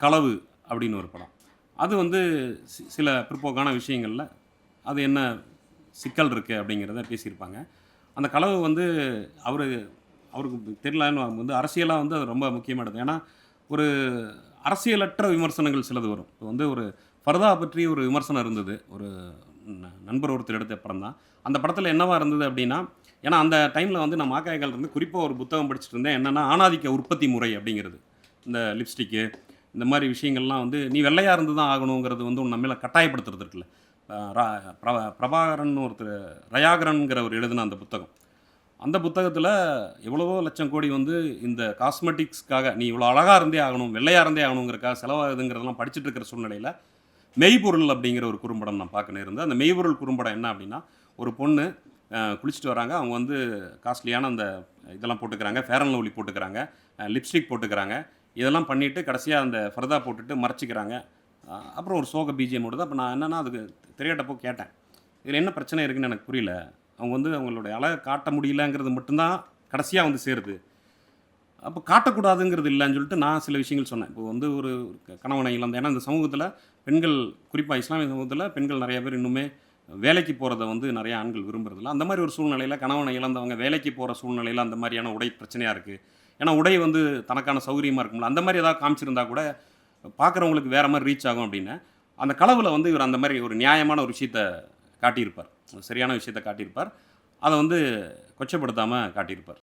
களவு அப்படின்னு ஒரு படம். அது வந்து சில பிற்போக்கான விஷயங்கள்ல அது என்ன சிக்கல் இருக்கு அப்படிங்கிறத பேசியிருப்பாங்க. அந்த களவு வந்து அவரு அவருக்கு தெரியலன்னு வந்து அரசியலா வந்து அது ரொம்ப முக்கியமானது. ஏன்னா, ஒரு அரசியலற்ற விமர்சனங்கள் சிலது வரும். இப்போ வந்து ஒரு ஃபர்தா பற்றி ஒரு விமர்சனம் இருந்தது. ஒரு நண்பர் ஒருத்தர் எடுத்த படம் தான். அந்த படத்தில என்னவா இருந்தது அப்டின்னா, ஏன்னா அந்த டைம்ல வந்து நான் மாக்காய்கள் இருந்து குறிப்பா ஒரு புத்தகம் படிச்சுட்டு இருந்தேன். என்னன்னா, ஆணாதிக்க உற்பத்தி முறை அப்டிங்கிறது. இந்த லிப்ஸ்டிக்கு, இந்த மாரி விஷயங்கள்லாம் வந்து நீ வெள்ளையா இருந்து தான் ஆகணுங்கிறது வந்து உன் நம்ம மேல கட்டாயப்படுத்துறது இருக்குல்ல. அ ரா பிரபாகரன் ஒருத்தர் ரயாகரன்ங்கிறவர் எழுதின அந்த புத்தகம். அந்த புத்தகத்தில எவ்வளவோ லட்சம் கோடி வந்து இந்த காஸ்மெட்டிக்ஸ்க்காக நீ இவ்வளோ அழகா இருந்தே ஆகணும், வெள்ளையா இருந்தே ஆகணுங்கிறதுக்காக செலவாகுதுங்கிறதெல்லாம் படிச்சுட்டு இருக்கிற சூழ்நிலையில, மெய்ப்பொருள் அப்படிங்கிற ஒரு குறும்படம் நான் பார்க்க நேர்ந்தது. அந்த மெய்ப்பொருள் குறும்படம் என்ன அப்படின்னா, ஒரு பொண்ணு குளிச்சுட்டு வராங்க. அவங்க வந்து காஸ்ட்லியான அந்த இதெல்லாம் போட்டுக்கிறாங்க. ஃபேர் அண்ட் லவ்லி போட்டுக்கிறாங்க. லிப்ஸ்டிக் போட்டுக்கிறாங்க. இதெல்லாம் பண்ணிட்டு கடைசியா அந்த ஃபர்தா போட்டுட்டு மறைச்சுக்கிறாங்க. அப்புறம் ஒரு சோக பிஜிஎம் ஓடுது. அப்ப நான் என்னன்னா, அதுக்கு திரையிட்டப்போ கேட்டேன். இதில என்ன பிரச்சனை இருக்குன்னு எனக்கு புரியல. அவங்க வந்து அவங்களுடைய அழக காட்ட முடியலங்கிறது மட்டும் தான் கடைசியா வந்து சேருது. அப்ப காட்டக்கூடாதுங்கிறது இல்லன்னு சொல்லிட்டு நான் சில விஷயங்கள் சொன்னேன். இப்போ வந்து ஒரு கணவனை இழந்த ஏன்னா இந்த சமூகத்தில பெண்கள் குறிப்பா இஸ்லாமிய சமூகத்தில பெண்கள் நெறைய பேர் இன்னுமே வேலைக்கு போறத வந்து நெறைய ஆண்கள் விரும்புறதில்ல. அந்த மாரி ஒரு சூழ்நிலையில கணவனை இழந்தவங்க வேலைக்கு போற சூழ்நிலையில அந்த மாரியான உடை பிரச்சனையா இருக்கு. ஏன்னா உடை வந்து தனக்கான சௌகரியமா இருக்கும்ல. அந்த மாரி ஏதாவது காமிச்சிருந்தா கூட பார்க்குறவங்களுக்கு வேற மாரி ரீச் ஆகும் அப்டின்னேன். அந்த களவுல வந்து இவர் அந்த மாரி ஒரு நியாயமான ஒரு விஷயத்த காட்டியிருப்பார். சரியான விஷயத்த காட்டியிருப்பார். அத வந்து கொச்சைப்படுத்தாம காட்டியிருப்பார்.